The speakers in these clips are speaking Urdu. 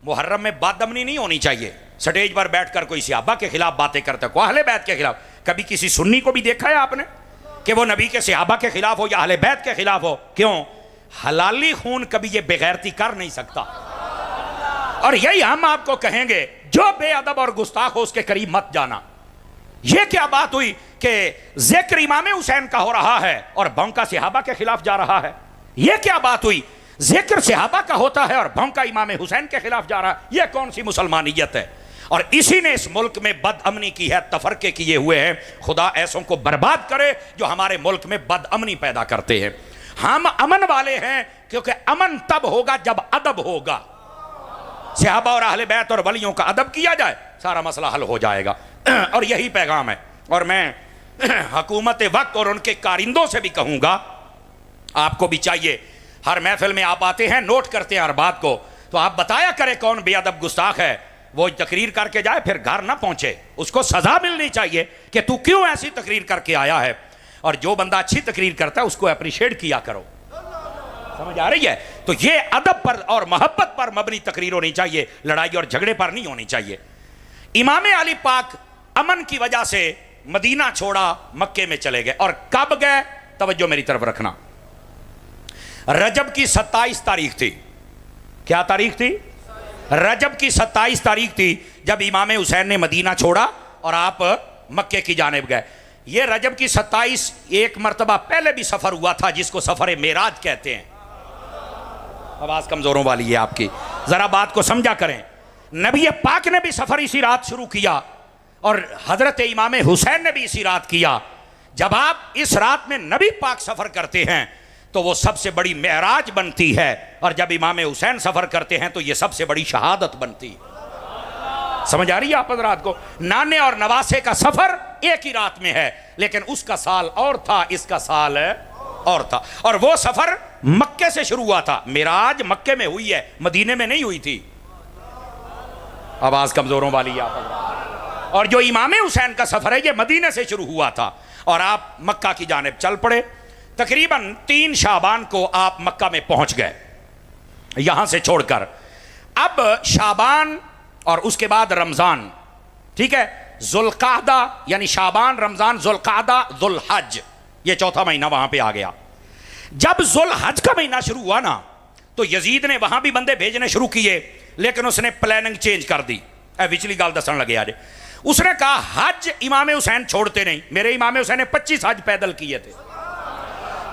محرم میں بادامنی نہیں ہونی چاہیے. سٹیج پر بیٹھ کر کوئی صحابہ کے خلاف باتیں کرتا ہے, کوئی اہل بیت کے خلاف. کبھی کسی سنی کو بھی دیکھا ہے آپ نے کہ وہ نبی کے صحابہ کے خلاف ہو یا اہل بیت کے خلاف ہو؟ کیوں؟ حلالی خون کبھی یہ بغیرتی کر نہیں سکتا. اور یہی ہم آپ کو کہیں گے, جو بے ادب اور گستاخ ہو اس کے قریب مت جانا. یہ کیا بات ہوئی کہ ذکر امام حسین کا ہو رہا ہے اور بھونکا صحابہ کے خلاف جا رہا ہے؟ یہ کیا بات ہوئی ذکر صحابہ کا ہوتا ہے اور بھونکا امام حسین کے خلاف جا رہا ہے؟ یہ کون سی مسلمانیت ہے؟ اور اسی نے اس ملک میں بد امنی کی ہے, تفرقے کیے ہوئے ہیں. خدا ایسوں کو برباد کرے جو ہمارے ملک میں بد امنی پیدا کرتے ہیں. ہم امن والے ہیں کیونکہ امن تب ہوگا جب ادب ہوگا. صحابہ اور اہل بیت اور ولیوں کا ادب کیا جائے, سارا مسئلہ حل ہو جائے گا. اور یہی پیغام ہے. اور میں حکومت وقت اور ان کے کارندوں سے بھی کہوں گا, آپ کو بھی چاہیے, ہر محفل میں آپ آتے ہیں, نوٹ کرتے ہیں ہر بات کو, تو آپ بتایا کریں کون بے ادب گستاخ ہے. وہ تقریر کر کے جائے پھر گھر نہ پہنچے, اس کو سزا ملنی چاہیے کہ تو کیوں ایسی تقریر کر کے آیا ہے. اور جو بندہ اچھی تقریر کرتا ہے اس کو اپریشیٹ کیا کرو. سمجھ آ رہی ہے؟ تو یہ ادب پر اور محبت پر مبنی تقریر ہونی چاہیے, لڑائی اور جھگڑے پر نہیں ہونی چاہیے. امام علی پاک امن کی وجہ سے مدینہ چھوڑا, مکے میں چلے گئے. اور کب گئے؟ توجہ میری طرف رکھنا. رجب کی 27 تاریخ تھی. کیا تاریخ تھی؟ رجب کی 27 تاریخ تھی جب امام حسین نے مدینہ چھوڑا اور آپ مکے کی جانب گئے. یہ رجب کی 27 ایک مرتبہ پہلے بھی سفر ہوا تھا جس کو سفر معراج کہتے ہیں. آواز کمزوروں والی ہے آپ کی, ذرا بات کو سمجھا کریں. نبی پاک نے بھی سفر اسی رات شروع کیا اور حضرت امام حسین نے بھی اسی رات کیا. جب آپ اس رات میں نبی پاک سفر کرتے ہیں تو وہ سب سے بڑی معراج بنتی ہے, اور جب امام حسین سفر کرتے ہیں تو یہ سب سے بڑی شہادت بنتی ہے. سمجھ آ رہی ہے آپ حضرات کو؟ نانے اور نواسے کا سفر ایک ہی رات میں ہے, لیکن اس کا سال اور تھا, اس کا سال اور تھا. اور وہ سفر مکے سے شروع ہوا تھا. معراج مکے میں ہوئی ہے, مدینے میں نہیں ہوئی تھی. آواز کمزوروں والی ہے آپ حضرات. اور جو امام حسین کا سفر ہے یہ مدینے سے شروع ہوا تھا اور آپ مکہ کی جانب چل پڑے. تقریباً 3 شعبان کو آپ مکہ میں پہنچ گئے یہاں سے چھوڑ کر. اب شعبان اور اس کے بعد رمضان, ٹھیک ہے, ذوالقعدہ یعنی شعبان, رمضان, ذوالقعدہ, ذوالحج, یہ چوتھا مہینہ وہاں پہ آ گیا. جب ذوالحج کا مہینہ شروع ہوا نا تو یزید نے وہاں بھی بندے بھیجنے شروع کیے, لیکن اس نے پلاننگ چینج کر دی. پچھلی گال دسن لگے آج. اس نے کہا حج امام حسین چھوڑتے نہیں. میرے امام حسین نے 25 حج پیدل کیے تھے,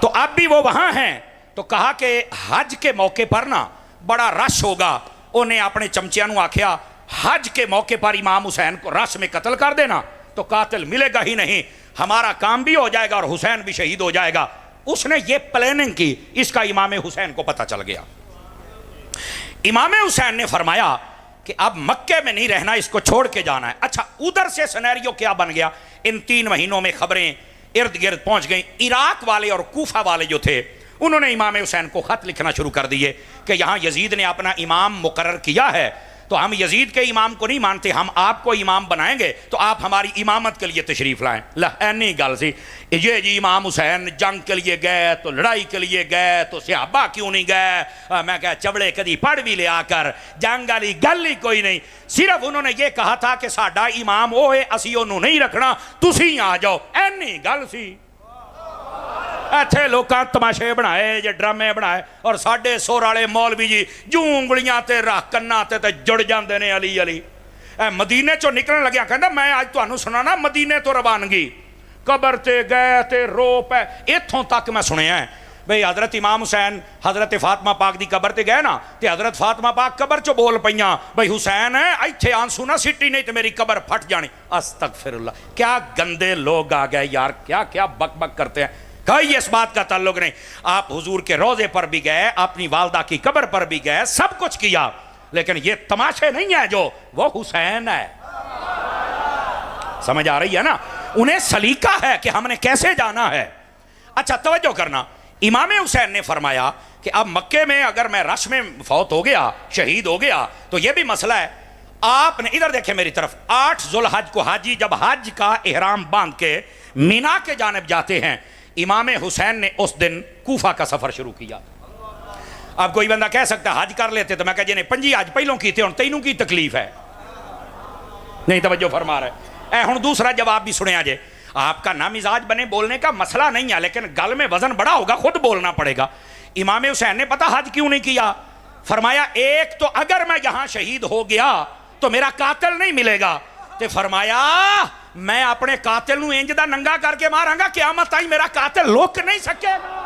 تو اب بھی وہ وہاں ہیں. تو کہا کہ حج کے موقع پر نا بڑا رش ہوگا. انہیں اپنے چمچیاں نو آکھیا حج کے موقع پر امام حسین کو رش میں قتل کر دینا تو قاتل ملے گا ہی نہیں, ہمارا کام بھی ہو جائے گا اور حسین بھی شہید ہو جائے گا. اس نے یہ پلاننگ کی, اس کا امام حسین کو پتہ چل گیا. امام حسین نے فرمایا کہ اب مکے میں نہیں رہنا, اس کو چھوڑ کے جانا ہے. اچھا, ادھر سے سینیریو کیا بن گیا؟ ان 3 مہینوں میں خبریں ارد گرد پہنچ گئیں. عراق والے اور کوفہ والے جو تھے انہوں نے امام حسین کو خط لکھنا شروع کر دیے کہ یہاں یزید نے اپنا امام مقرر کیا ہے, تو ہم یزید کے امام کو نہیں مانتے, ہم آپ کو امام بنائیں گے, تو آپ ہماری امامت کے لیے تشریف لائیں. نہیں گل سی یہ جی امام حسین جنگ کے لیے گئے تو لڑائی کے لیے گئے تو صحابہ کیوں نہیں گئے؟ میں کہا چبڑے کدی پڑھ بھی لیا کر, جنگ والی گل ہی کوئی نہیں. صرف انہوں نے یہ کہا تھا کہ ساڈا امام وہ ہے, اسی انہوں نہیں رکھنا, تسی آ جاؤ. اینی گل سی. ایتھے لوکاں تماشے بنائے جے ڈرامے بنائے اور ساڈے سور والے مولوی جی جو انگلیاں تے رکھ کناں تے جڑ جاندے نے علی علی. مدینے چوں نکلن لگیا کہندا میں اج تانوں سنانا مدینے تو روانگی. قبر تے گئے تے رو پے, ایتھوں تک میں سنیا ہے بھئی حضرت امام حسین حضرت فاطمہ پاک دی قبر تے گئے نا تے حضرت فاطمہ پاک قبر چوں بول پئیاں بھئی حسین ایتھے آنسو نہ سٹی نہیں تے میری قبر پھٹ جانی. استغفر اللہ, کیا گندے لوگ آ گئے یار, کیا کیا بک بک کرتے ہیں. کوئی اس بات کا تعلق نہیں. آپ حضور کے روضے پر بھی گئے, اپنی والدہ کی قبر پر بھی گئے, سب کچھ کیا, لیکن یہ تماشے نہیں ہیں جو وہ حسین ہے. سمجھ آ رہی ہے نا؟ انہیں سلیقہ ہے کہ ہم نے کیسے جانا ہے. اچھا توجہ کرنا, امام حسین نے فرمایا کہ اب مکے میں اگر میں رش میں فوت ہو گیا, شہید ہو گیا, تو یہ بھی مسئلہ ہے. آپ نے ادھر دیکھیں میری طرف, 8 ذوالحج کو حاجی جب حج کا احرام باندھ کے مینا کے جانب جاتے ہیں, امام حسین نے اس دن کوفہ کا سفر شروع کیا. اب کوئی بندہ کہہ سکتا حج کر لیتے تو میں کہا جی نہیں 5 حج پہلوں کیتے ہوں تینوں کی تکلیف ہے؟ نہیں توجہ فرما رہے اے ہن دوسرا جواب بھی سنیا جے. آپ کا نہ مزاج بنے بولنے کا مسئلہ نہیں ہے لیکن گل میں وزن بڑا ہوگا خود بولنا پڑے گا. امام حسین نے پتہ حج کیوں نہیں کیا؟ فرمایا ایک تو اگر میں یہاں شہید ہو گیا تو میرا قاتل نہیں ملے گا. تے فرمایا میں اپنے قاتل نو انج دا ننگا کر کے ماراں گا قیامت تائیں میرا قاتل لوک نہیں سکے گا.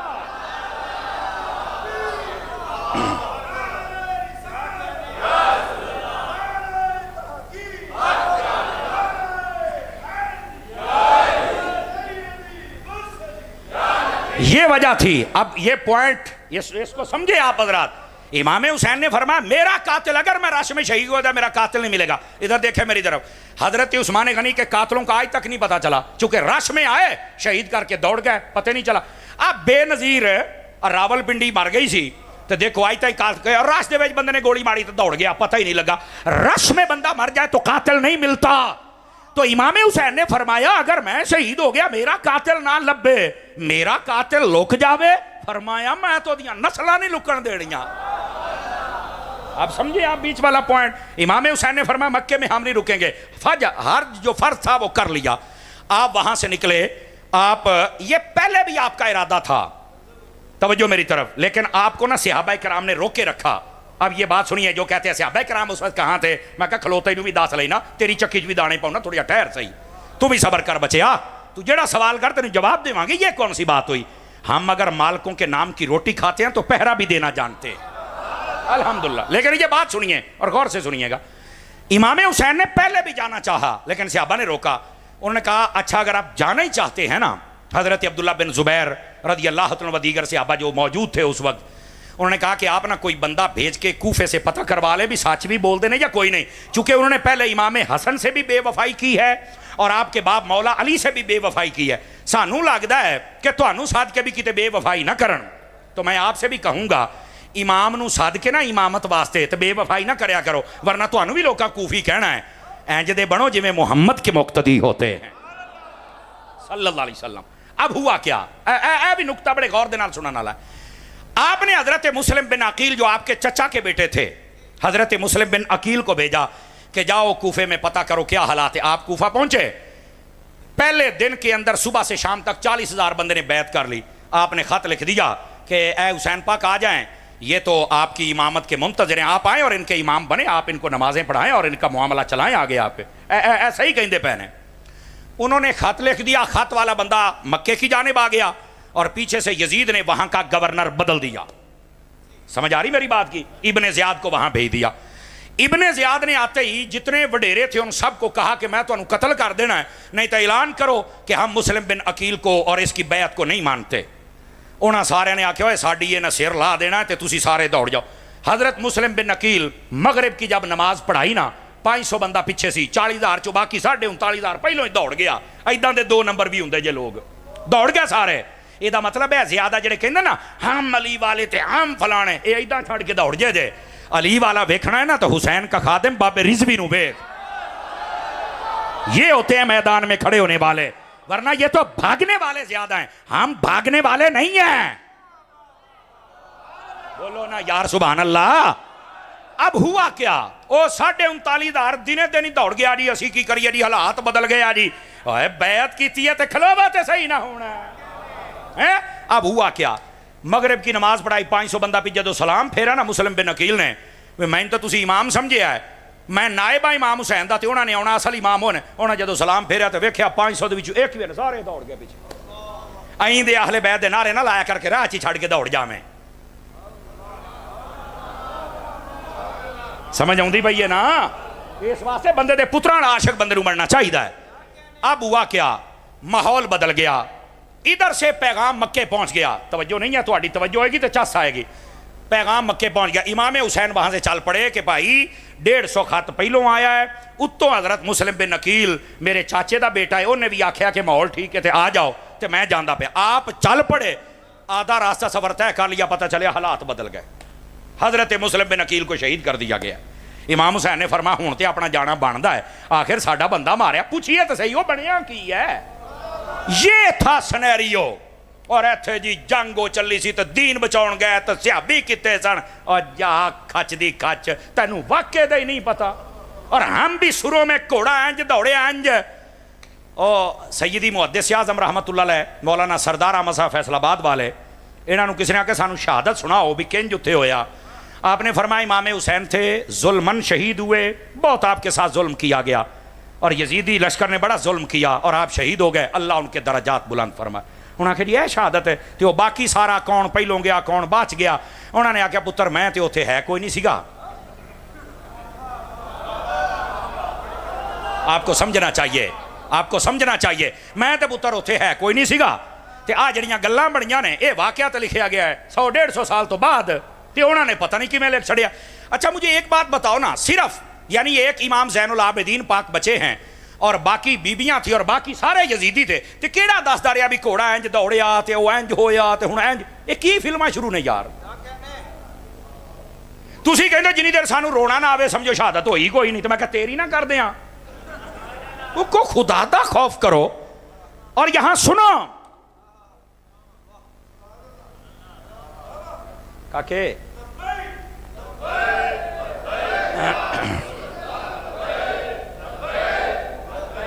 یہ وجہ تھی. اب یہ پوائنٹ اس کو سمجھے آپ حضرات. امام حسین نے فرمایا میرا قاتل اگر میں رش میں شہید ہو جائے میرا قاتل نہیں ملے گا. ادھر دیکھیں میری طرف, حضرت عثمان غنی کے قاتلوں کا آج تک نہیں پتا چلا چونکہ رش میں آئے شہید کر کے دوڑ گئے پتہ نہیں چلا. اب بے نظیر راول پنڈی مر گئی سی تو دیکھو آج تک اور رش دے وچ بندے نے گولی ماری تو دوڑ گیا پتہ ہی نہیں لگا. رش میں بندہ مر جائے تو قاتل نہیں ملتا. تو امام حسین نے فرمایا اگر میں شہید ہو گیا میرا قاتل نہ لبے میرا قاتل لک جاوے. فرمایا میں تو دیاں نسلہ نہیں لکن دیڑیاں. آپ سمجھے آپ بیچ والا پوائنٹ. امام حسین نے فرمایا مکے میں ہم نہیں رکیں گے. ہر جو فرض تھا وہ کر لیا. آپ وہاں سے نکلے. آپ یہ پہلے بھی آپ کا ارادہ تھا توجہ میری طرف لیکن آپ کو نا صحابہ کرام نے روکے رکھا. اب یہ بات سنیے جو کہتے ہیں صحابہ کرام اس وقت کہاں تھے. میں کہا کھلوتے نو بھی داس لینا تیری چکی بھی دانے پاؤں نا تھوڑی ٹھہر صحیح تو بھی صبر کر بچے. تو جڑا سوال کر تینوں جواب دے گے یہ کون سی بات ہوئی. ہم اگر مالکوں کے نام کی روٹی کھاتے ہیں تو پہرا بھی دینا جانتے ہیں الحمدللہ. لیکن یہ بات سنیے اور غور سے سنیے گا. امام حسین نے پہلے بھی جانا چاہا لیکن صحابہ نے روکا. انہوں نے کہا اچھا اگر آپ جانا ہی چاہتے ہیں نا. حضرت عبداللہ بن زبیر رضی اللہ عنہ و دیگر صحابہ جو موجود تھے اس وقت انہوں نے کہا کہ آپ نا کوئی بندہ بھیج کے کوفے سے پتہ کروا لے بھی سچ بھی بول دینے یا کوئی نہیں. چونکہ انہوں نے پہلے امام حسن سے بھی بے وفائی کی ہے اور آپ کے باپ مولا علی سے بھی بے وفائی کی ہے. سانوں لگتا ہے کہ تانوں ساتھ کے بھی کتے بے وفائی نہ کرن تو میں آپ سے بھی کہوں گا امام نو ساد کے نا امامت واسطے تو بے وفائی نہ کریا کرو ورنہ تانوں بھی لوکاں کوفی کہنا ہے اینج دے بنو جویں محمد کے مقتدی ہوتے ہیں صلی اللہ علیہ وسلم. اب ہوا کیا اے بھی نکتہ بڑے غور دے نال سنن والا ہے. آپ نے حضرت مسلم بن عقیل جو آپ کے چچا کے بیٹے تھے حضرت مسلم بن عقیل کو بھیجا کہ جاؤ کوفے میں پتہ کرو کیا حالات ہے. آپ کوفہ پہنچے. پہلے دن کے اندر صبح سے شام تک 40,000 بندے نے بیعت کر لی. آپ نے خط لکھ دیا کہ اے حسین پاک آ جائیں یہ تو آپ کی امامت کے منتظر ہیں آپ آئیں اور ان کے امام بنے آپ ان کو نمازیں پڑھائیں اور ان کا معاملہ چلائیں آگے آپ پہ ایسا ہی کہیں دے پہنے. انہوں نے خط لکھ دیا. خط والا بندہ مکے کی جانب آ گیا اور پیچھے سے یزید نے وہاں کا گورنر بدل دیا. سمجھ آ رہی میری بات کی. ابن زیاد کو وہاں بھیج دیا. ابن زیاد نے آتے ہی جتنے وڈیرے تھے ان سب کو کہا کہ میں تو انہوں قتل کر دینا ہے نہیں تو اعلان کرو کہ ہم مسلم بن عقیل کو اور اس کی بیعت کو نہیں مانتے. انہاں سارے نے آکھیا ہوئے ساڑی یہ نہ سیر لا دینا ہے تو تسی سارے دوڑ جاؤ. حضرت مسلم بن عقیل مغرب کی جب نماز پڑھائی نا 500 بندہ پیچھے سی 40,000 چو باقی 39,500 پہلوں ہی دوڑ گیا. ایداں دے 2 نمبر بھی ہوندے جے لوگ دوڑ گیا سارے. یہ دا مطلب ہے زیادہ جڑے کہندے نا ہم علی والے تے ہم فلانے اے ایداں چھڑ کے دوڑ جے. علی والا ویکھنا ہے نا تو حسین کا خادم باب رضوی نو ویکھ. یہ ہوتے ہیں میدان میں کھڑے ہونے والے ورنہ یہ تو بھاگنے والے زیادہ ہیں. ہم بھاگنے والے نہیں ہیں. بولو نا یار سبحان اللہ. اب ہوا کیا او 39,500 دنے دن دوڑ گیا جی. اسی کی کریے جی حالات بدل گیا جی. بیعت کیتی ہے تے کھلوا تے صحیح نہ ہونا ہے. اب ہوا کیا مغرب کی نماز پڑھائی 500 بندہ پہ جدو سلام پھیرا نا مسلم بن عقیل نے میں تو تسی امام سمجھے ہے میں نائبہ امام حسین دا تے انہوں نے آنا اصل امام ہونے. انہوں نے جدو سلام پھیرا تو ویکھیا 500 دے وچوں ایک بھی سارے دوڑ گئے پیچھے. این دے اہل بیت دے نعرے نہ لایا کر کے راہ چی چھڑ کے دوڑ جاویں. سمجھ آؤندی پئی ہے نا. اس واسطے بندے دے پتراں عاشق بندے نوں بننا چاہیے ہے. اب ہوا کیا ماحول بدل گیا. ادھر سے پیغام مکے پہنچ گیا. توجہ نہیں ہے تہاڈی توجہ ہوئے گی تو چس آئے گی. پیغام مکے پہنچ گیا. امام حسین وہاں سے چل پڑے کہ بھائی 150 خط پہلوں آیا ہے. اتوں حضرت مسلم بن عقیل میرے چاچے دا بیٹا ہے انہیں بھی آکھیا کہ ماحول ٹھیک ہے تے آ جاؤ تے میں جاندا پیا. آپ چل پڑے. آدھا راستہ سفر طے کر لیا پتہ چلے حالات بدل گئے. حضرت مسلم بن عقیل کو شہید کر دیا گیا. امام حسین نے فرمایا ہون تے اپنا جانا بندا ہے. آخر ساڈا بندہ ماریا پوچھیے تو صحیح وہ بنیا کی ہے. یہ تھا سنیریو. اور ایتھے جی جنگ ہو چلی سی تو دین بچاؤن گئے تو صحابی کتے سن اور جا کھچ دی کھچ تینوں واقعے دا ہی نہیں پتا اور ہم بھی سروں میں گھوڑا انج دوڑے انج سیدی محدث اعظم رحمت اللہ علیہ مولانا سردار احمد صاحب فیصل آباد والے انہوں نے کسی نے آ کے سانو شہادت سنا ہو بھی کنج اتھے ہویا آپ نے فرمایا امام حسین تھے ظلمن شہید ہوئے بہت آپ کے ساتھ ظلم کیا گیا اور یزیدی لشکر نے بڑا ظلم کیا اور آپ شہید ہو گئے اللہ ان کے درجات بلند فرمائے انہوں نے کہا یہ شہادت ہے تو باقی سارا کون پہلوں گیا کون بچ گیا انہوں نے آکھیا پتر میں تے اتھے ہے کوئی نہیں سیگا آپ کو سمجھنا چاہیے آپ کو سمجھنا چاہیے میں تے پتر اتھے ہے کوئی نہیں سیگا تے آ جڑیاں گلاں بڑیاں نے اے واقعہ تے لکھیا گیا ہے 100-150 سال تو بعد تے انہوں نے پتہ نہیں کیویں لکھ چھڑیا اچھا مجھے ایک بات بتاؤ نا صرف یعنی ایک امام زین العابدین پاک بچے ہیں اور باقی بیبیاں تھی اور باقی سارے یزیدی تھے تے کیڑا دس داریا بھی گھوڑا انج دوڑیا تے او انج ہویا تے ہن انج اے کی فلماں شروع نے یار تسی کہندے جنی دیر سانو رونا نہ آوے سمجھو شہادت ہوئی کوئی نہیں تے میں کہ تیری نہ کر دیاں کو خدا دا خوف کرو اور یہاں سنو کاکے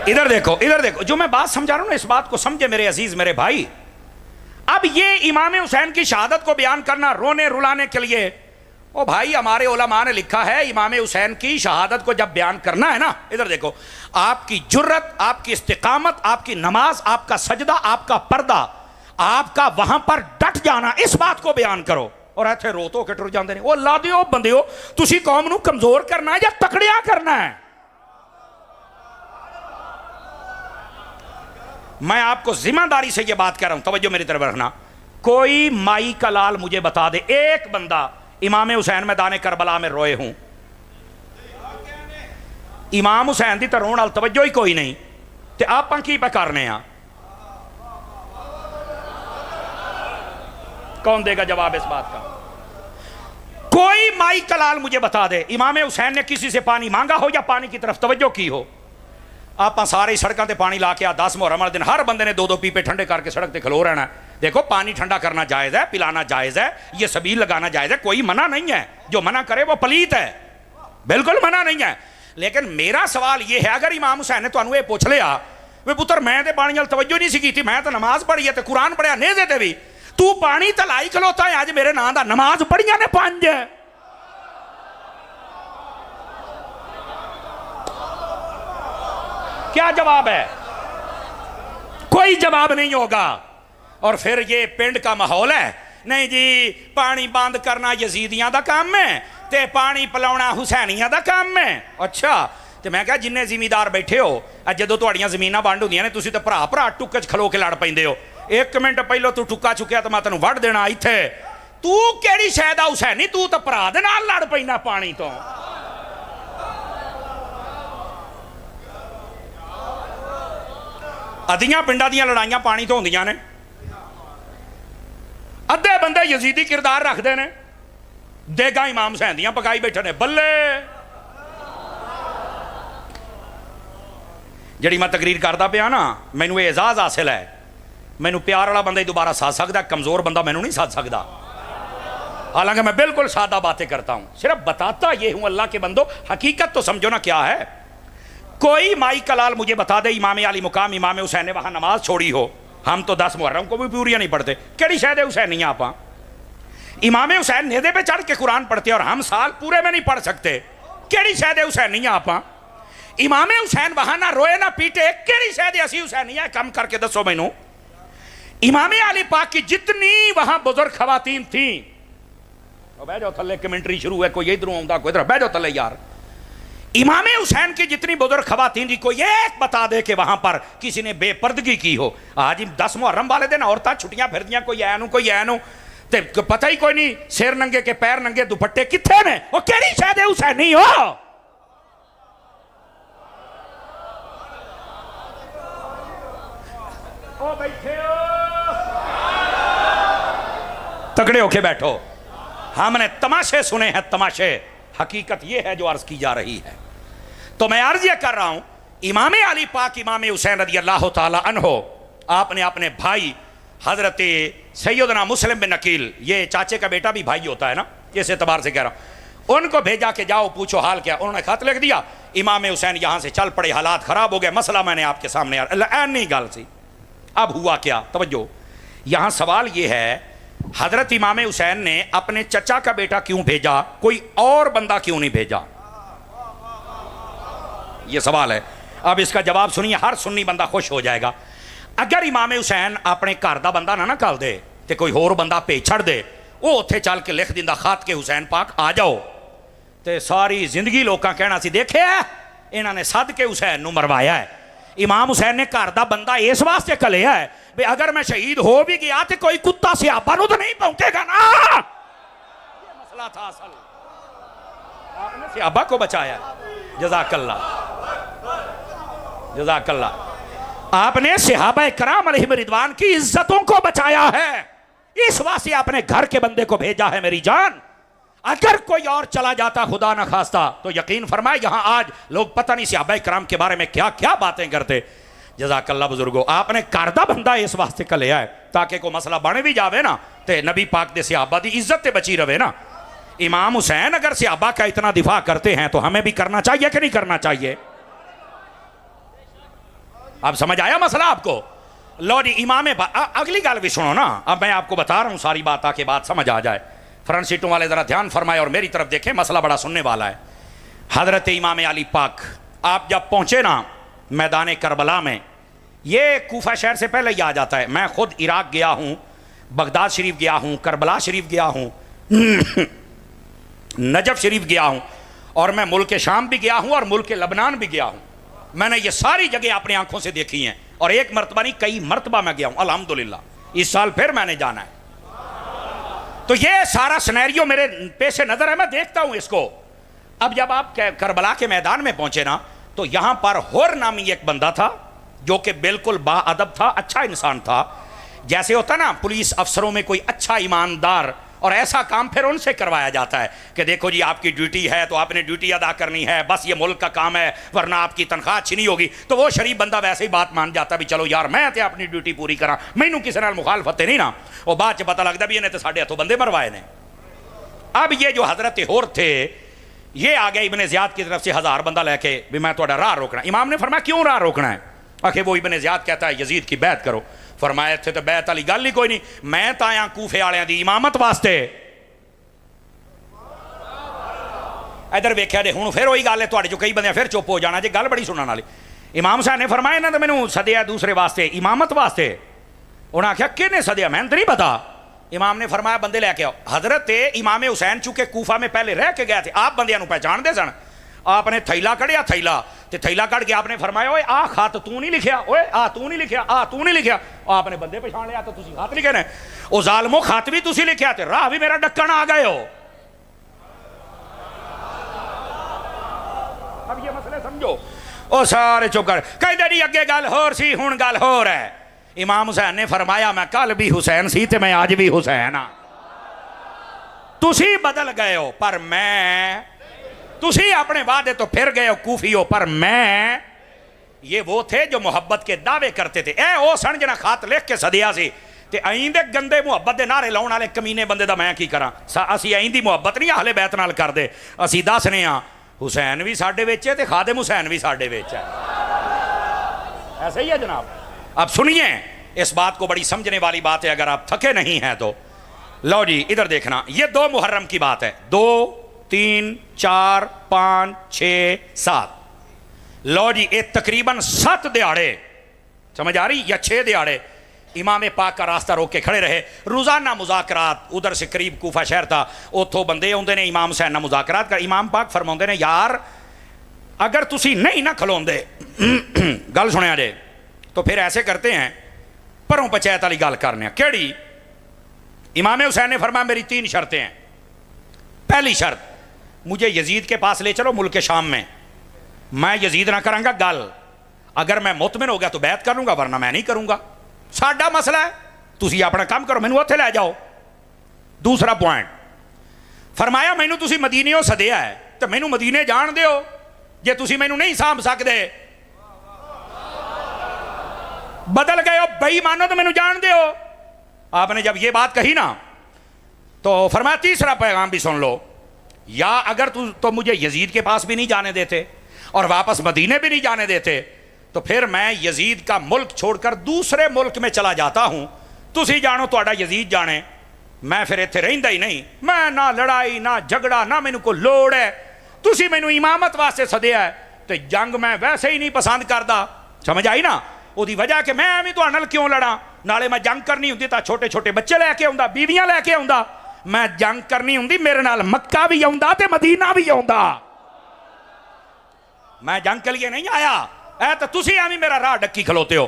ادھر دیکھو جو میں بات سمجھا رہا ہوں نا اس بات کو سمجھے میرے عزیز میرے بھائی اب یہ امام حسین کی شہادت کو بیان کرنا رونے رلانے کے لیے او بھائی ہمارے علماء نے لکھا ہے امام حسین کی شہادت کو جب بیان کرنا ہے نا ادھر دیکھو آپ کی جرت آپ کی استقامت آپ کی نماز آپ کا سجدہ آپ کا پردہ آپ کا وہاں پر ڈٹ جانا اس بات کو بیان کرو اور ایتھے رو تو کے ٹر جاندے نہیں وہ اللہ دیو بندیو تسی قوم نو کمزور کرنا ہے یا تکڑیاں کرنا ہے میں آپ کو ذمہ داری سے یہ بات کہہ رہا ہوں توجہ میری طرف رکھنا کوئی مائی کا لال مجھے بتا دے ایک بندہ امام حسین میدان کربلا میں روئے ہوں امام حسین دی تے رون وال توجہ ہی کوئی نہیں تے آپ کی پہ کرنے ہاں کون دے گا جواب اس بات کا کوئی مائی کا لال مجھے بتا دے امام حسین نے کسی سے پانی مانگا ہو یا پانی کی طرف توجہ کی ہو آپ سارے سڑکوں تے پانی لا کے 10 محرم والے دن ہر بندے نے 2 پیپے ٹھنڈے کر کے سڑک تے کھلو رہنا ہے دیکھو پانی ٹھنڈا کرنا جائز ہے پلانا جائز ہے یہ سبیل لگانا جائز ہے کوئی منع نہیں ہے جو منع کرے وہ پلیت ہے بالکل منع نہیں ہے لیکن میرا سوال یہ ہے اگر امام حسین نے تانوں یہ پوچھ لیا وے پتر میں تے پانی وال توجہ نہیں سی کیتی میں تے نماز پڑھی ہے تے قرآن پڑھیا نیزے تے بھی تو پانی تلائی کھلوتا ہے آج میرے نام دا نماز پڑھیاں نے 5 کیا جواب ہے کوئی جواب نہیں ہوگا اور پھر یہ پنڈ کا ماحول ہے نہیں جی پانی بند کرنا یزیدیاں دا کام ہے تے پانی پلاونا حسینیاں دا کام ہے اچھا تے میں کہا جننے زمیندار بیٹھے ہو جدو تہاڈیاں زمیناں بانڈ ہوندیاں نے تسی تے بھرا ٹکے کھلو کے لڑ پیندے ہو 1 منٹ پہلو تو ٹکا چکیا تو میں تینوں وڈ دینا ایتھے تو کیڑی شے دا حسینی تو تے بھرا دے نال لڑ پینا پانی تو ادیاں پنڈاں دیاں لڑائیاں پانی تو ہوندیاں نے ادھے بندے یزیدی کردار رکھتے ہیں دیگا امام حسین دیاں پکائی بیٹھے نے بلے جڑی میں تقریر کردا پیا نا مینوں یہ اعزاز حاصل ہے مینوں پیار والا بندہ ہی دوبارہ ساتھ سکتا کمزور بندہ مینوں نہیں ساتھ سکتا حالانکہ میں بالکل سادہ باتیں کرتا ہوں صرف بتاتا یہ ہوں اللہ کے بندو حقیقت تو سمجھو نا کیا ہے کوئی مائی کلال مجھے بتا دے امام علی مقام امام حسین نے وہاں نماز چھوڑی ہو ہم تو 10 محرم کو بھی پوریاں نہیں پڑھتے کیڑی شاید حسین نہیں آپ امام حسین نیزے پہ چڑھ کے قرآن پڑھتے اور ہم سال پورے میں نہیں پڑھ سکتے کیڑی شاید حسین نہیں آپ امام حسین وہاں نہ روئے نہ پیٹے کیڑی شاید اسی حسین نہیں ہے کم کر کے دسو مینوں امام علی پاک کی جتنی وہاں بزرگ خواتین تھیں بہ جاؤ تھلے کمنٹری شروع ہے کوئی ادھروں آؤں کوئی ادھر بہ جاؤ تھلے یار امام حسین کی جتنی بزرگ خواتین تھی کوئی ایک بتا دے کہ وہاں پر کسی نے بے پردگی کی ہو آج 10 محرم والے دن عورتیں چھٹیاں پھر دیاں کوئی اینو تے پتہ ہی کوئی نہیں سیر ننگے کے پیر ننگے دوپٹے کتھے نے وہ کیڑی شاید حسین نہیں ہو او بیٹھے ہو تکڑے ہو کے بیٹھو ہم نے تماشے سنے ہیں تماشے حقیقت یہ ہے جو عرض کی جا رہی ہے تو میں عرض یہ کر رہا ہوں امام علی پاک امام حسین رضی اللہ تعالی عنہ آپ نے اپنے بھائی حضرت سیدنا مسلم بن عقیل، یہ چاچے کا بیٹا بھی بھائی ہوتا ہے نا، اس اعتبار سے کہہ رہا ہوں، ان کو بھیجا کہ جاؤ پوچھو حال کیا. انہوں نے خط لکھ دیا. امام حسین یہاں سے چل پڑے، حالات خراب ہو گئے، مسئلہ میں نے آپ کے سامنے نہیں گال سی. اب ہوا کیا؟ توجہ، یہاں سوال یہ ہے حضرت امام حسین نے اپنے چچا کا بیٹا کیوں بھیجا، کوئی اور بندہ کیوں نہیں بھیجا؟ یہ سوال ہے. اب اس کا جواب سنیے، ہر سنی بندہ خوش ہو جائے گا. اگر امام حسین اپنے گھر دا بندہ نہ کل دے تے کوئی ہور بندہ پی چھڑ دے، وہ اتنے چل کے لکھ دیندا خط کے حسین پاک آ جاؤ، تے ساری زندگی لوکاں کہنا سی دیکھے انہوں نے صد کے حسین نو مروایا ہے. امام حسین نے گھر دا بندہ اس واسطے کلیا ہے بھی اگر میں شہید ہو بھی گیا تو کوئی کتا صحابہ نو تو نہیں پہنچے گا نا. یہ مسئلہ تھا اصل، آپ نے صحابہ کو بچایا. جزاک اللہ، جزاک اللہ. آپ نے صحابہ کرام علیہ رضوان کی عزتوں کو بچایا ہے، اس واسطے آپ نے گھر کے بندے کو بھیجا ہے. میری جان، اگر کوئی اور چلا جاتا خدا نہ خواستہ تو یقین فرمائے یہاں آج لوگ پتہ نہیں صحابہ کرام کے بارے میں کیا کیا باتیں کرتے. جزاک اللہ بزرگو، آپ نے کردہ بندہ اس واسطے کا لیا ہے تاکہ کوئی مسئلہ بنے بھی جاوے نا تے نبی پاک دے صحابہ دی عزت تے بچی رہے نا. امام حسین اگر صحابہ کا اتنا دفاع کرتے ہیں تو ہمیں بھی کرنا چاہیے کہ نہیں کرنا چاہیے؟ اب سمجھ آیا مسئلہ آپ کو؟ لو جی، امام اگلی گل بھی سنو نا. اب میں آپ کو بتا رہا ہوں ساری بات تاکہ بات سمجھ آ جائے. فرنٹ سیٹوں والے ذرا دھیان فرمائے اور میری طرف دیکھیں، مسئلہ بڑا سننے والا ہے. حضرت امام علی پاک آپ جب پہنچے نا میدان کربلا میں، یہ کوفہ شہر سے پہلے ہی آ جاتا ہے. میں خود عراق گیا ہوں، بغداد شریف گیا ہوں، کربلا شریف گیا ہوں، نجف شریف گیا ہوں، اور میں ملک شام بھی گیا ہوں اور ملک لبنان بھی گیا ہوں. میں نے یہ ساری جگہ اپنی آنکھوں سے دیکھی ہیں، اور ایک مرتبہ نہیں کئی مرتبہ میں گیا ہوں الحمدللہ. اس سال پھر میں نے جانا ہے. تو یہ سارا سینیریو میرے پیش نظر ہے، میں دیکھتا ہوں اس کو. اب جب آپ کربلا کے میدان میں پہنچے نا تو یہاں پر ہور نامی ایک بندہ تھا جو کہ بالکل با ادب تھا، اچھا انسان تھا. جیسے ہوتا نا پولیس افسروں میں کوئی اچھا ایماندار، اور ایسا کام پھر ان سے کروایا جاتا ہے کہ دیکھو جی آپ کی ڈیوٹی ہے تو آپ نے ڈیوٹی ادا کرنی ہے، بس یہ ملک کا کام ہے ورنہ آپ کی تنخواہ چھنی ہوگی. تو وہ شریف بندہ ویسے ہی بات مان جاتا بھی چلو یار میں تے اپنی ڈیوٹی پوری کراں، مینوں کسی نال مخالفت نہیں نا. وہ بعد چ پتہ لگتا بھی انہیں تو ساڈے ہاتھوں بندے مروائے نے. اب یہ جو حضرت ہور تھے یہ آ گئے ابن زیاد کی طرف سے 1000 بندہ لے کے بھی میں تھوڑا راہ روکنا. امام نے فرمایا کیوں راہ روکنا ہے؟ آخر وہ ابن زیاد کہتا ہے یزید کی بیعت کرو. فرمایا تھے تو بیعت والی گل ہی کوئی نہیں، میں تو آیا کوفے والوں دی امامت واسطے. ادھر ویکھیا جے ہوں پھر وہی گل ہے، تھوڑے جو کئی بندے پھر چپ ہو جانا جی، گل بڑی سنن والی. امام صاحب نے فرمایا انہاں نے مینوں سدیا دوسرے واسطے، امامت واسطے. انہاں آخیا کہنے سدیا؟ میں تو نہیں پتا. امام نے فرمایا بندے لے کے آؤ. حضرت امام حسین چونکہ کوفہ میں پہلے رہ کے گئے تھے، آپ بندیاں نو پہچان دے سن. آپ نے تھیلا کڑیا، تھیلا کڑ کے آپ نے فرمایا اوے آ خط تو نہیں لکھیا، اوے آ تو نہیں لکھیا، آ تو نہیں لکھیا. آپ نے بندے پہچان لیا تو تسی خط لکھے نے. او ظالمو خط بھی تسی لکھیا تے راہ بھی میرا ڈکن آ گئے ہو. اب یہ مسئلے سمجھو. او سارے چپ کر کہندے نہیں اگے گل ہور سی ہن گل ہور ہے. امام حسین نے فرمایا میں کل بھی حسین سی تے میں آج بھی حسین ہاں. تسی بدل گئے ہو پر میں، تسی اپنے وعدے تو پھر گئے ہو کوفی ہو پر میں. یہ وہ تھے جو محبت کے دعوے کرتے تھے. اے او سن جنا خط لکھ کے سدیا سی تے آئندے گندے محبت دے نعرے لاؤن والے کمینے بندے دا میں کی کراں. اسی آئندی محبت نہیں اہل بیت نال کر دے، اسی دسنے ہاں حسین بھی ساڈے وچ ہے تے خادم حسین بھی ساڈے وچ ہے. ایسے ہی ہے جناب. اب سنیے اس بات کو، بڑی سمجھنے والی بات ہے اگر آپ تھکے نہیں ہیں تو. لو جی ادھر دیکھنا، یہ 2 محرم کی بات ہے. 2 3 4 5 6 7. لو جی یہ تقریباً 7 دیہڑے، سمجھ آ رہی، یا 6 دیہڑے امام پاک کا راستہ روک کے کھڑے رہے. روزانہ مذاکرات، ادھر سے قریب کوفہ شہر تھا، اتھوں بندے آتے نے امام حسین نہ مذاکرات کر. امام پاک فرماتے نے یار اگر تسی نہیں نہ کھلوندے گل سنیا جے تو پھر ایسے کرتے ہیں پروں پنچایت والی گل کرنے. کیڑی؟ امام حسین نے فرمایا میری 3 شرطیں ہیں. پہلی شرط، مجھے یزید کے پاس لے چلو ملک شام میں یزید نہ کروں گا گل، اگر میں مطمئن ہو گیا تو بیعت کروں گا ورنہ میں نہیں کروں گا. ساڈا مسئلہ ہے، تسی اپنا کام کرو، مینوں اوتھے لے جاؤ. دوسرا پوائنٹ فرمایا مینوں تسی مدینیوں سدیا ہے تو مینوں مدینے جان دیو، جے تسی مینوں نہیں سانبھ سکدے بدل گئے ہو بے ایمانو تو مینوں جان دیو. آپ نے جب یہ بات کہی نا تو فرمایا تیسرا پیغام بھی سن لو، یا اگر تو مجھے یزید کے پاس بھی نہیں جانے دیتے اور واپس مدینے بھی نہیں جانے دیتے تو پھر میں یزید کا ملک چھوڑ کر دوسرے ملک میں چلا جاتا ہوں، تسی جانو تہاڈا یزید جانے، میں پھر اتنے رہندا ہی نہیں، میں نہ لڑائی نہ جھگڑا نہ مینوں کوئی لوڑ ہے، تسی مینوں امامت واسطے سدیا ہے تے جنگ میں ویسے ہی نہیں پسند کردا، سمجھ آئی نا؟ وہ دی وجہ کہ میں ایویں تہاڈے نال کیوں لڑاں، نالے میں جنگ کرنی ہوندی تا چھوٹے چھوٹے بچے لے کے آوندا، بیویاں لے کے آوندا، میں جنگ کرنی ہوندی میرے نال مکہ بھی آوندا تے مدینہ بھی آوندا، میں جنگ کے لیے نہیں آیا، اے تو تسی ایویں میرا راہ ڈکی کھلوتے ہو۔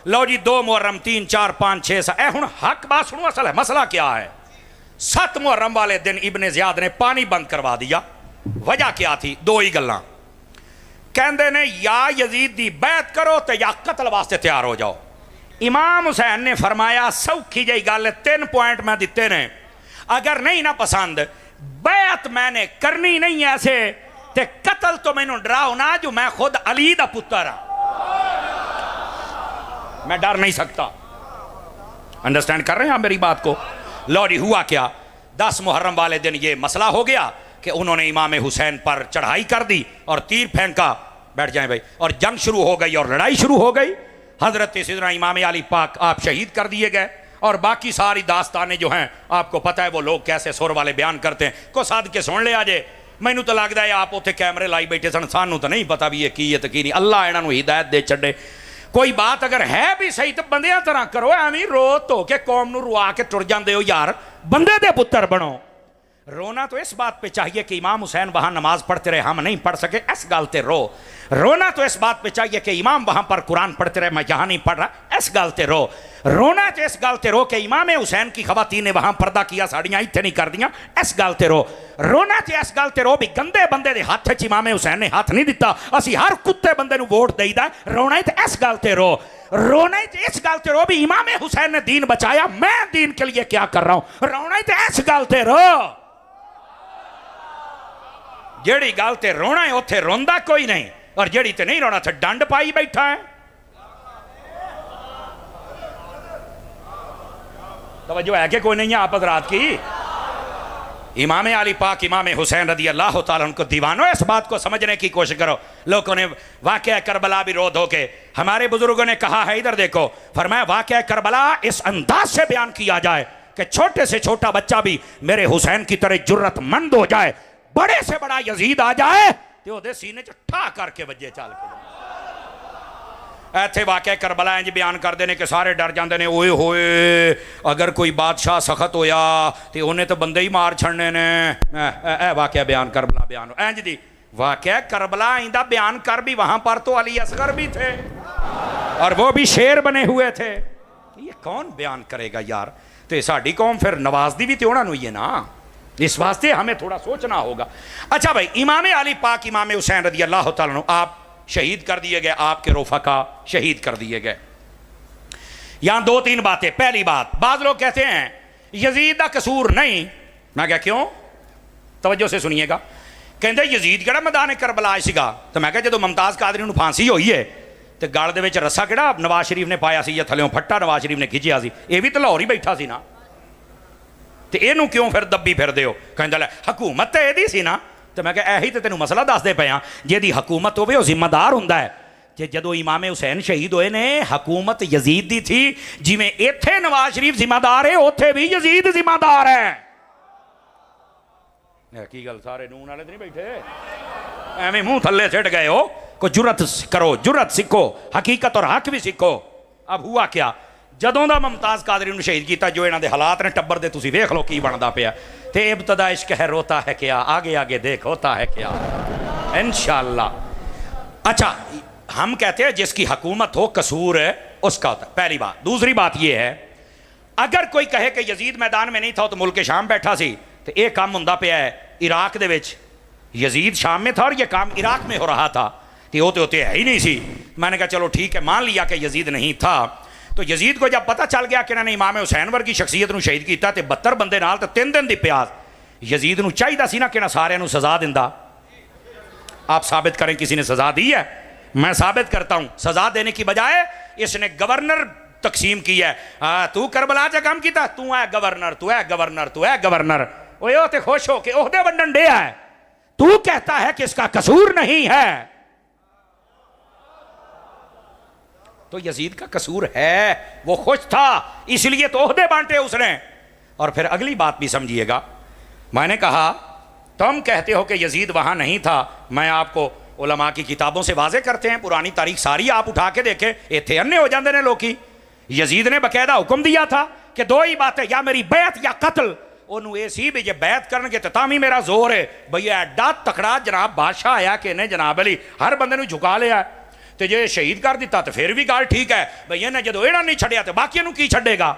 لو جی 2 محرم 3 4 5 6 7 اے ہن حق بات سنو، اصل ہے مسئلہ کیا ہے؟ 7 محرم والے دن ابن زیاد نے پانی بند کروا دیا، وجہ کیا تھی؟ 2 ہی گلاں، کہندے نے یا یزید دی بیعت کرو تے یا قتل واسطے تیار ہو جاؤ۔ امام حسین نے فرمایا سوکھی جئی گل 3 پوائنٹ میں دیتے نے، اگر نہیں نہ پسند بیعت میں نے کرنی نہیں ایسے تے قتل تو میں نے ڈراؤ نہ، جو میں خود علی دا پتر ہاں، میں ڈر نہیں سکتا۔ انڈرسٹینڈ کر رہے ہیں آپ میری بات کو؟ لو جی ہوا کیا، 10 محرم والے دن یہ مسئلہ ہو گیا کہ انہوں نے امام حسین پر چڑھائی کر دی اور تیر پھینکا، بیٹھ جائیں بھائی، اور جنگ شروع ہو گئی اور لڑائی شروع ہو گئی۔ حضرت سیدنا امام علی پاک آپ شہید کر دیے گئے، اور باقی ساری داستانیں جو ہیں آپ کو پتہ ہے وہ لوگ کیسے سر والے بیان کرتے ہیں، کو ساتھ کے سن لیا جے۔ مینوں تو لگتا ہے آپ اتنے کیمرے لائی بیٹھے سن، سانوں تو نہیں پتا بھی یہ کی ہے تو کی نہیں، اللہ انہاں نوں ہدایت دے چھڈے۔ کوئی بات اگر ہے بھی صحیح تو بندیاں طرح کرو، ایویں رو تو کہ قوم نو روا کے ٹر جاندے ہو، یار بندے دے پتر بنو۔ رونا تو اس بات پہ چاہیے کہ امام حسین وہاں نماز پڑھتے رہے ہم نہیں پڑھ سکے، اس گل تے رو۔ رونا تو اس بات پہ چاہیے کہ امام وہاں پر قرآن پڑھتے رہے میں یہاں نہیں پڑھ رہا، اس گل تے رو۔ رونا تو اس گل تے رو کہ امام حسین کی خواتین نے وہاں پردہ کیا، ساڑیاں اتنے نہیں کر دیاں، اس گل تے رو۔ رونا تو اس گل تے رو بھی گندے بندے دے ہاتھ وچ امام حسین نے ہاتھ نہیں دیتا، اسی ہر کتے بندے نو ووٹ دئی دا۔ رونا تو اس گل تے رو، رونا تو اس گل تے رو بھی امام حسین نے دین بچایا، میں دین کے لیے کیا کر رہا ہوں، رونا تو اس گل تے رو۔ جیڑی گل تے رونا ہے اتھے روندا کوئی نہیں، اور جیڑی تے نہیں رونا تھے ڈنڈ پائی بیٹھا ہے۔ توجہ ہے کہ کوئی نہیں ہے آپ حضرات کی؟ امام علی پاک امام حسین رضی اللہ تعالیٰ ان کو دیوانوں، اس بات کو سمجھنے کی کوشش کرو۔ لوگوں نے واقعہ کربلا بھی رو دھو کے، ہمارے بزرگوں نے کہا ہے، ادھر دیکھو، فرمایا واقعہ کربلا اس انداز سے بیان کیا جائے کہ چھوٹے سے چھوٹا بچہ بھی میرے حسین کی طرح جرت مند ہو جائے، بڑے سے بڑا یزید آ جائے تو دے سینے چٹھا کر کے وجے چال کے ایتھے واقعہ کربلا انج بیان کر دینے کہ سارے ڈر جاندے نے، اوئے ہوئے اگر کوئی بادشاہ سخت ہویا تو انہیں تو بندے ہی مار چھڑنے نے۔ اے واقعہ بیان کربلا بیان ہو انج دی، واقعہ کربلا آئندہ بیان کر بھی وہاں پر تو علی اصغر بھی تھے اور وہ بھی شیر بنے ہوئے تھے، یہ کون بیان کرے گا یار؟ تو ساڈی قوم پھر نواز دی بھی تو انہاں نوں ہی ہے نا، اس واسطے ہمیں تھوڑا سوچنا ہوگا۔ اچھا بھائی، امام علی پاک امام حسین رضی اللہ تعالیٰ عنہ آپ شہید کر دیے گئے، آپ کے رفقا شہید کر دیے گئے۔ یہاں 2-3 باتیں۔ پہلی بات، بعض لوگ کہتے ہیں یزید کا قصور نہیں، میں کہا کیوں؟ توجہ سے سنیے گا۔ کہندے یزید کہڑا میدان کربلا سیگا، تو میں کہا جدو ممتاز قادری نوں پھانسی ہوئی ہے تو گل دے وچ رسا کہڑا نواز شریف نے پایا سی یا تھلیوں پھٹا نواز شریف نے کھچیا سی، یہ بھی تو لاہور ہی بیٹھا سی نا، تو اینوں کیوں پھر دبی پھر دیو؟ کہندے لے حکومت تے ایدی سی نا، تو میں کہا ایہی تے تینوں مسئلہ دس دے پیا، جیدی حکومت ہوئے وہ ذمہ دار ہوندا ہے۔ کہ جدو امام حسین شہید ہوئے نے حکومت یزید دی تھی، جی میں ایتھے نواز شریف ذمہ دار ہے اوتھے بھی یزید ذمہ دار ہے۔ کی گل سارے نون والے نہیں بیٹھے ایویں منہ تھلے سٹ گئے ہو؟ کو جرت کرو، جرت سیکھو، حقیقت اور حق بھی سیکھو۔ اب ہوا کیا، جدوں دا ممتاز قادری نوں شہید کیتا، جو انہاں دے حالات نے ٹبر دے تسی ویکھ لو کی بندا پیا، تے ابتدا عشق ہے روتا ہے کیا، آگے آگے دیکھ ہوتا ہے کیا، انشاءاللہ۔ اچھا ہم کہتے ہیں جس کی حکومت ہو قصور ہے اس کا ہوتا ہے، پہلی بات۔ دوسری بات یہ ہے، اگر کوئی کہے کہ یزید میدان میں نہیں تھا تو ملک شام بیٹھا سی، تو ایک کام ہوندا پیا ہے عراق دے وچ، یزید شام میں تھا اور یہ کام عراق میں ہو رہا تھا، تو ہوتے ہوتے ہے ہی نہیں سی۔ میں نے کہا چلو ٹھیک ہے، مان لیا کہ یزید نہیں تھا۔ تو یزید کو جب پتہ چل گیا کہ انہوں نے امام حسین ورگی شخصیت نو شہید کیتا تے 72 بندے نال تے 3 دن دی پیاس، یزید نو چاہیدا سی نا کہ نہ سارے نو سزا دیندا۔ آپ ثابت کریں کسی نے سزا دی ہے؟ میں ثابت کرتا ہوں، سزا دینے کی بجائے اس نے گورنر تقسیم کی ہے. تو کربلا چ کام کیتا, تو ہے گورنر, تو ہے گورنر, تو ہے گورنر. اوے او تے خوش ہو کے عہدے ونڈن دے ہے, تو کہتا ہے کہ اس کا قصور نہیں ہے. تو یزید کا قصور ہے, وہ خوش تھا اس لیے تو عہدے بانٹے اس نے. اور پھر اگلی بات بھی سمجھیے گا, میں نے کہا تم کہتے ہو کہ یزید وہاں نہیں تھا, میں آپ کو علماء کی کتابوں سے واضح کرتے ہیں, پرانی تاریخ ساری آپ اٹھا کے دیکھیں, ایتھے انے ہو جاندے نے لوکی. یزید نے باقاعدہ حکم دیا تھا کہ دو ہی باتیں, یا میری بیعت یا قتل. انہوں اے سی بھی یہ بیعت کرنے کے تتامی میرا زور ہے بھئی ایڈا تکڑا جناب بادشاہ آیا کہ انہیں جناب علی ہر بندے نے جھکا لیا ہے, تو جے شہید کر دیتا تو پھر بھی گال ٹھیک ہے, بھئی انہیں جدو ایڑا نہیں چھڑیا تو باقی انہوں کی چھڑے گا.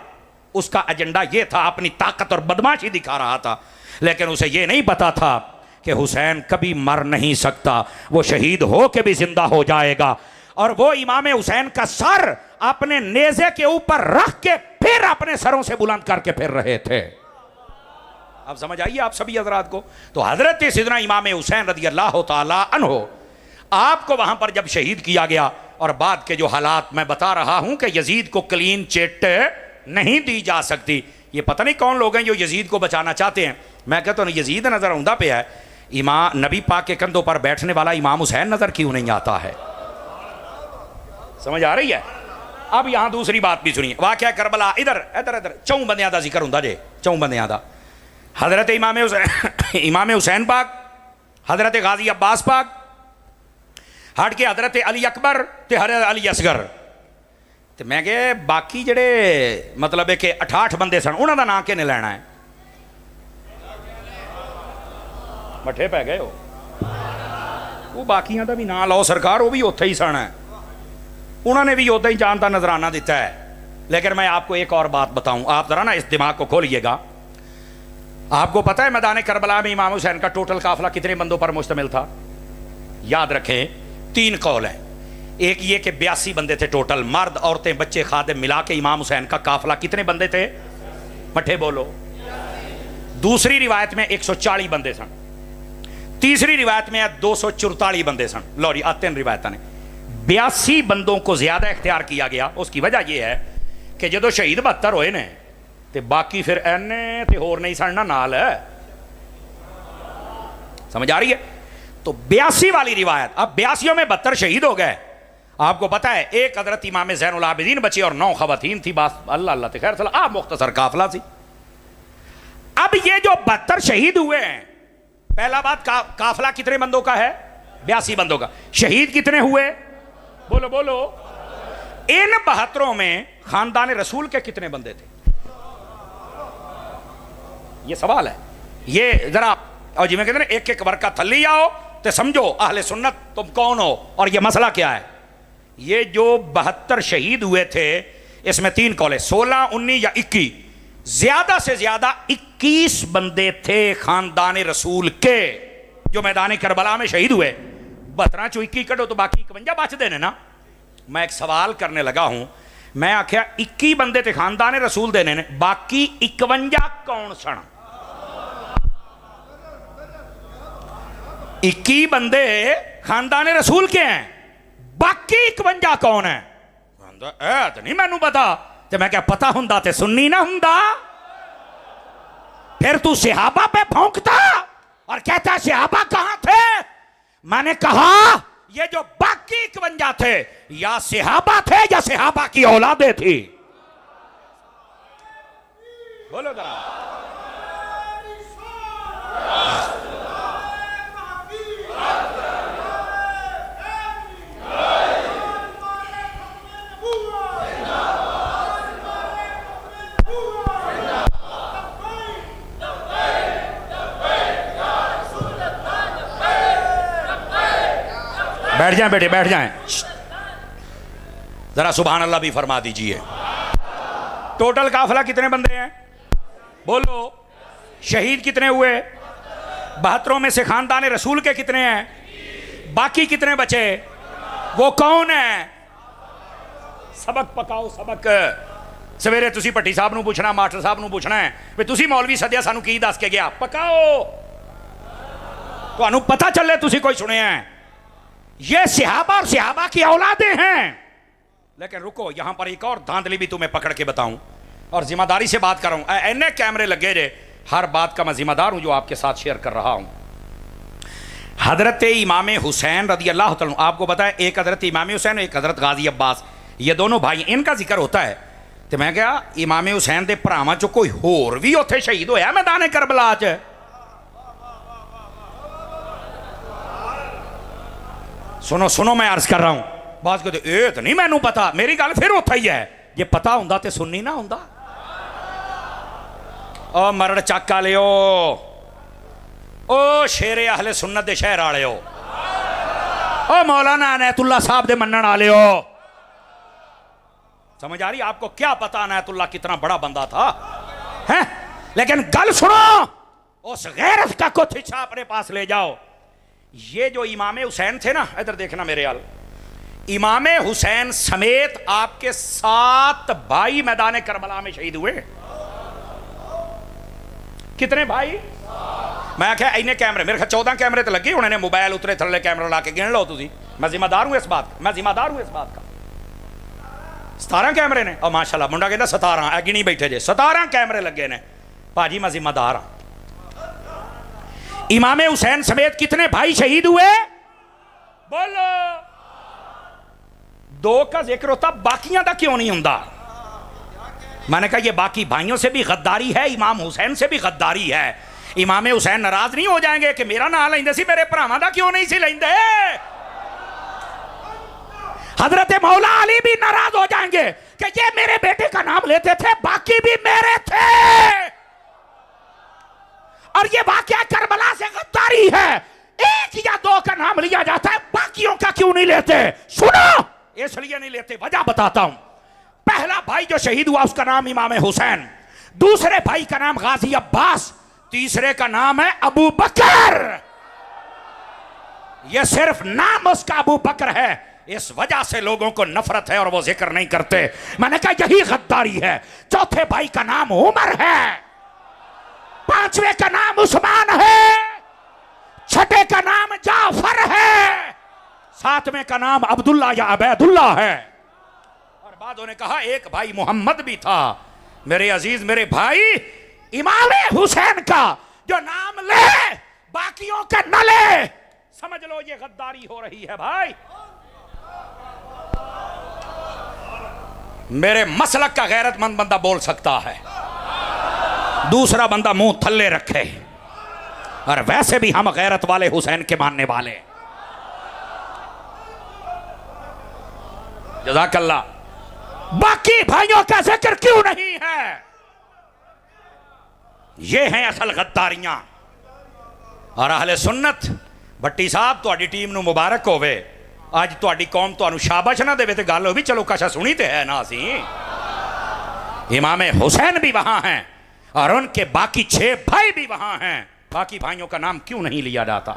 اس کا ایجنڈا یہ تھا, اپنی طاقت اور بدماشی دکھا رہا تھا, لیکن اسے یہ نہیں پتا تھا کہ حسین کبھی مر نہیں سکتا, وہ شہید ہو کے بھی زندہ ہو جائے گا. اور وہ امام حسین کا سر اپنے نیزے کے اوپر رکھ کے پھر اپنے سروں سے بلند کر کے پھر رہے تھے. اب سمجھ آئیے آپ سبھی حضرات کو. تو حضرت سیدنا امام حسین رضی اللہ تعالی عنہ آپ کو وہاں پر جب شہید کیا گیا, اور بعد کے جو حالات میں بتا رہا ہوں کہ یزید کو کلین چٹ نہیں دی جا سکتی. یہ پتہ نہیں کون لوگ ہیں جو یزید کو بچانا چاہتے ہیں. میں کہتا ہوں یزید نظر عمدہ پہ ہے, امام نبی پاک کے کندھوں پر بیٹھنے والا امام حسین نظر کیوں نہیں آتا ہے؟ سمجھ آ رہی ہے؟ اب یہاں دوسری بات بھی سنیے. واقعہ کربلا ادھر ادھر ادھر چون بندیاں دا ذکر ہوندا جے, چون بندیاں دا. حضرت امام حسین پاک, حضرت غازی عباس پاک, ہٹ کے حضرت علی اکبر تے حضرت علی اصغر. تے میں کہ باقی جڑے مطلب ہے کہ 68 بندے سن, انہاں دا نام کنے لینا ہے؟ مٹھے پہ گئے ہو, وہ باقیاں دا بھی نام لو سرکار, وہ بھی اوتھے ہی سن ہے, انہوں نے بھی اوتھے ہی جان دا نظرانہ دیتا ہے. لیکن میں آپ کو ایک اور بات بتاؤں, آپ ذرا نا اس دماغ کو کھولیے گا. آپ کو پتہ ہے میدان کربلا میں امام حسین کا ٹوٹل قافلہ کتنے بندوں پر مشتمل تھا؟ یاد رکھیں 3 قول ہیں. ایک یہ کہ 82 بندے تھے ٹوٹل, مرد عورتیں بچے خادم ملا کے امام حسین کا قافلہ کتنے بندے تھے؟ مٹھے بولو. دوسری روایت میں 140 بندے سن, تیسری روایت میں 244 بندے سن. لو جی 3 روایتیں نے 82 بندوں کو زیادہ اختیار کیا گیا. اس کی وجہ یہ ہے کہ جدو شہید 72 ہوئے نے تے باقی پھر اینے تے ہور نہیں سننا نال ہے. سمجھ آ رہی ہے؟ تو 82 والی روایت, اب 82 میں 72 شہید ہو گئے. آپ کو پتا ہے ایک حضرت امام زین العابدین بچے اور 9 خواتین تھی. بس اللہ اللہ تے خیر صلی اللہ, مختصر قافلہ سی. اب یہ جو 72 شہید ہوئے ہیں, پہلا بات قافلہ کتنے بندوں کا ہے؟ 82 بندوں کا. شہید کتنے ہوئے؟ بولو بولو. ان 72 میں خاندان رسول کے کتنے بندے تھے؟ یہ سوال ہے. یہ ذرا اور جی میں کہتے ہیں ایک ایک ورقہ تھلی آؤ تو سمجھو اہل سنت تم کون ہو اور یہ مسئلہ کیا ہے. یہ جو 72 شہید ہوئے تھے اس میں 3 قول ہے, 16, 19 یا 21. زیادہ سے زیادہ 21 بندے تھے خاندان رسول کے جو میدان کربلا میں شہید ہوئے. 72 چو 21 کٹو تو باقی 51 بچ دینے نا. میں ایک سوال کرنے لگا ہوں, میں آکھیا 21 بندے تھے خاندان رسول دینے نے, باقی 51 کون سن؟ 21 بندے خاندان رسول کے ہیں, باقی 51 کون ہیں؟ تو نہیں مینوں پتا. تو میں کیا پتا ہوندا تے سنی نہ ہوندا, پھر تو صحابہ پہ بھونکتا اور کہتا صحابہ کہاں تھے. میں نے کہا یہ جو باقی 51 تھے یا صحابہ تھے یا صحابہ کی اولادیں تھی. بولو ذرا. بیٹھ جائیں بیٹے, بیٹھ جائیں. ذرا سبحان اللہ بھی فرما دیجئے. ٹوٹل قافلہ کتنے بندے ہیں؟ بولو. شہید کتنے ہوئے؟ 72 میں سے خاندان رسول کے کتنے ہیں؟ باقی کتنے بچے؟ وہ کون ہیں؟ سبق پکاؤ سبق. سویرے تسی پٹی صاحب نو پوچھنا, ماسٹر صاحب نو پوچھنا ہے بھی تسی مولوی سدیا سانو کی دس کے گیا. پکاؤ تو انو پتہ چلے تسی کوئی سنے ہیں. یہ صحابہ اور صحابہ کی اولادیں ہیں. لیکن رکو یہاں پر ایک اور دھاندلی بھی تمہیں پکڑ کے بتاؤں اور ذمہ داری سے بات کر رہا ہوں. اینے کیمرے لگے رہے, ہر بات کا میں ذمہ دار ہوں جو آپ کے ساتھ شیئر کر رہا ہوں. حضرت امام حسین رضی اللہ تعالیٰ عنہ, آپ کو بتائیں ایک حضرت امام حسین ایک حضرت غازی عباس, یہ دونوں بھائی, ان کا ذکر ہوتا ہے. تو میں کہا امام حسین دے پراواں چ کوئی ہور بھی اوتھے شہید ہویا میدان کربلا چ؟ سنو سنو میں عرض کر رہا ہوں, بعض کہتے اے تو نہیں مینوں پتا, میری گل پھر اوتھے ہی ہے. یہ پتا ہوندا تے سننی نہ ہوندا. او مرڑ چک والےو, او شیر اہل سنت دے شہر والےو, او مولانا عنایت اللہ صاحب دے منن والےو, سمجھ آ رہی آپ کو؟ کیا پتا عنایت اللہ کتنا بڑا بندہ تھا ہیں؟ لیکن گل سنو, اس غیرت کا کچھ حصہ اپنے پاس لے جاؤ. یہ جو امام حسین تھے نا, ادھر دیکھنا میرے حال, امام حسین سمیت آپ کے 7 بھائی میدان کربلا میں شہید ہوئے. کتنے بھائی؟ میں کہا اینے کیمرے, میرے خیال 14 کیمرے تو لگے, انہوں نے موبائل اترے تھلے کیمرہ لا کے گن لو تسی. میں ذمہ دار ہوں اس بات کا, میں ذمہ دار ہوں اس بات کا. 17 کیمرے نے, اور ماشاءاللہ منڈا کہتا 17, اے گنی بیٹھے جے 17 کیمرے لگے نے. پاجی میں ذمہ دار ہوں. امام حسین سمیت کتنے بھائی شہید ہوئے؟ بولو. 2 کا ذکر ہوتا, باقیاں دا کیوں نہیں ہوندا؟ میں نے کہا یہ باقی بھائیوں سے بھی غداری ہے, امام حسین سے بھی غداری ہے. امام حسین ناراض نہیں ہو جائیں گے کہ میرا نام لیندے سی, میرے بھراواں دا کیوں نہیں سی لیندے؟ حضرت مولا علی بھی ناراض ہو جائیں گے کہ یہ میرے بیٹے کا نام لیتے تھے, باقی بھی میرے تھے. اور یہ واقعہ کربلا سے غداری ہے, 1 یا 2 کا نام لیا جاتا ہے, باقیوں کا کیوں نہیں لیتے؟ سنو, اس لیے نہیں لیتے, وجہ بتاتا ہوں. پہلا بھائی جو شہید ہوا اس کا نام امام حسین, دوسرے بھائی کا نام غازی عباس, تیسرے کا نام ہے ابو بکر. یہ صرف نام اس کا ابو بکر ہے, اس وجہ سے لوگوں کو نفرت ہے اور وہ ذکر نہیں کرتے. میں نے کہا یہی غداری ہے. چوتھے بھائی کا نام عمر ہے, 5ویں کا نام عثمان ہے, 6ٹھے کا نام جعفر ہے, 7ویں کا نام عبداللہ یا عبید اللہ ہے. اور بعدوں نے کہا ایک بھائی محمد بھی تھا. میرے عزیز میرے بھائی, امام حسین کا جو نام لے باقیوں کا نہ لے, سمجھ لو یہ غداری ہو رہی ہے بھائی. میرے مسلک کا غیرت مند بندہ بول سکتا ہے, دوسرا بندہ منہ تھلے رکھے. اور ویسے بھی ہم غیرت والے حسین کے ماننے والے. جزاک اللہ. باقی بھائیوں کا ذکر کیوں نہیں ہے؟ یہ ہیں اصل غداریاں. اور اہل سنت بھٹی صاحب تہاڈی ٹیم نو مبارک ہوئے, اج تہاڈی قوم تانوں شاباش نہ دے تے گل ہو بھی چلو کشا سنی تے ہے نا. اسی امام حسین بھی وہاں ہیں اور ان کے باقی 6 بھائی بھی وہاں ہیں. باقی بھائیوں کا نام کیوں نہیں لیا جاتا؟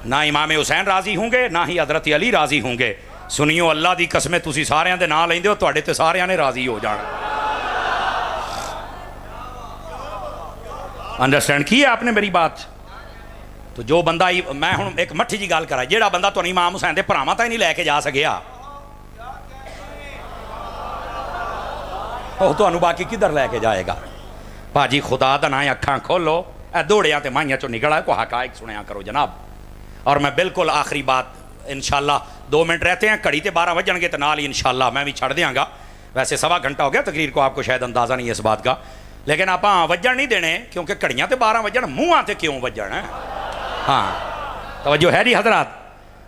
نہ امام حسین راضی ہوں گے, نہ ہی حضرت علی راضی ہوں گے. سنیو اللہ دی قسمیں, تسی ساریاں دے نام لیندے ہو, تواڈے تے ساریاں نے راضی ہو جانا. انڈرسٹینڈ کی ہے آپ نے میری بات؟ تو جو بندہ, میں ہوں ایک مٹھی جی گل کرا, جیڑا بندہ تو امام حسین دے بھراواں تک نہیں لے کے جا سکیا, وہ تو باقی کدھر لے کے جائے گا؟ باجی خدا دا نام اکھاں کھولو, اے دوڑیاں تے مائیاں چو نکلا کو حقائق سنیا کرو جناب. اور میں بالکل آخری بات, انشاءاللہ 2 منٹ رہتے ہیں, گھڑی تے 12 بجن گے تو نال ہی انشاءاللہ میں بھی چھڑ دیاں گا. ویسے 1.25 گھنٹہ ہو گیا تقریر کو, آپ کو شاید اندازہ نہیں ہے اس بات کا, لیکن آپ وجن نہیں دینے کیونکہ گھڑیاں تے 12 بجن, منہ تے کیوں وجن ہے. ہاں توجہ ہے جی حضرات.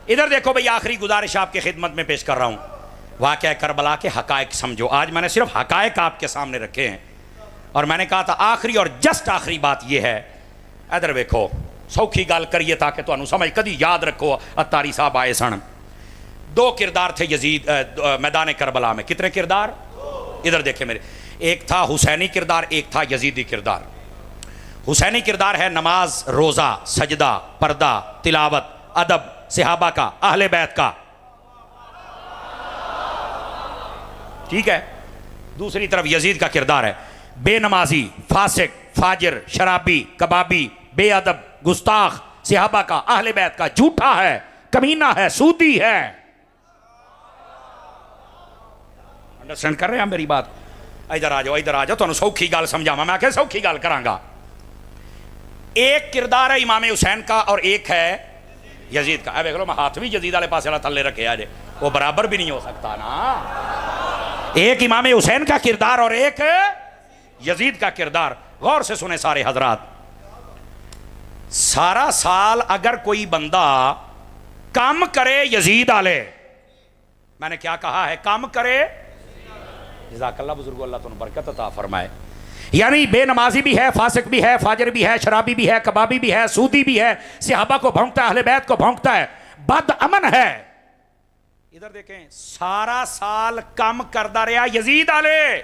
ادھر دیکھو بھئی, آخری گزارش آپ کی خدمت میں پیش کر رہا ہوں. واقعہ کربلا کے حقائق سمجھو. آج میں نے صرف حقائق آپ کے سامنے رکھے ہیں, اور میں نے کہا تھا آخری اور جسٹ آخری بات یہ ہے, ادھر دیکھو سوکھی گل کریے تاکہ تو انو سمجھ کدی یاد رکھو. اتاری صاحب آئے سن, 2 کردار تھے یزید میدان کربلا میں. کتنے کردار؟ ادھر دیکھیں میرے, ایک تھا حسینی کردار, ایک تھا یزیدی کردار. حسینی کردار ہے نماز, روزہ, سجدہ, پردہ, تلاوت, ادب, صحابہ کا, اہل بیت کا. ٹھیک ہے. دوسری طرف یزید کا کردار ہے بے نمازی, فاسق, فاجر, شرابی, کبابی, بے ادب, گستاخ, صحابہ کا, اہل بیت کا, جھوٹا ہے, کمینہ ہے، سودی ہے. انڈرسٹینڈ کر رہے ہیں میری بات؟ ادھر آ جاؤ تو سوکھی گل سمجھاواں. میں کہ سوکھی گل کراں گا. ایک کردار ہے امام حسین کا اور ایک ہے یزید کا. دیکھ لو میں ہاتھ بھی یزید والے پاس تھلے رکھے آج، وہ برابر بھی نہیں ہو سکتا نا. ایک امام حسین کا کردار اور ایک یزید کا کردار. غور سے سنیں سارے حضرات. سارا سال اگر کوئی بندہ کام کرے یزید والے، میں نے کیا کہا ہے؟ کام کرے. جزاک اللہ بزرگو، اللہ تمہیں برکت عطا فرمائے. یعنی بے نمازی بھی ہے، فاسق بھی ہے، فاجر بھی ہے، شرابی بھی ہے، کبابی بھی ہے، سودی بھی ہے، صحابہ کو بھونکتا ہے، اہل بیت کو بھونکتا ہے، بد امن ہے. ادھر دیکھیں سارا سال کم کردہ رہا یزید والے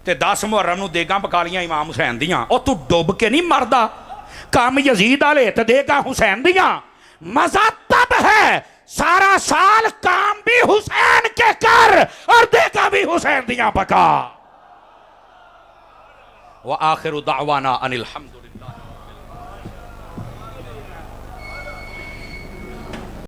تے 10 محرم نو دیگاں پکا لیاں امام حسین دیاں. او تو ڈوب کے نہیں مردا. کم یزید والے تے دیگاں حسین دیاں. مزہ تب ہے سارا سال کام بھی حسین کے کر اور دیگاں بھی حسین دیاں پکا. وآخر دعوانا ان الحمد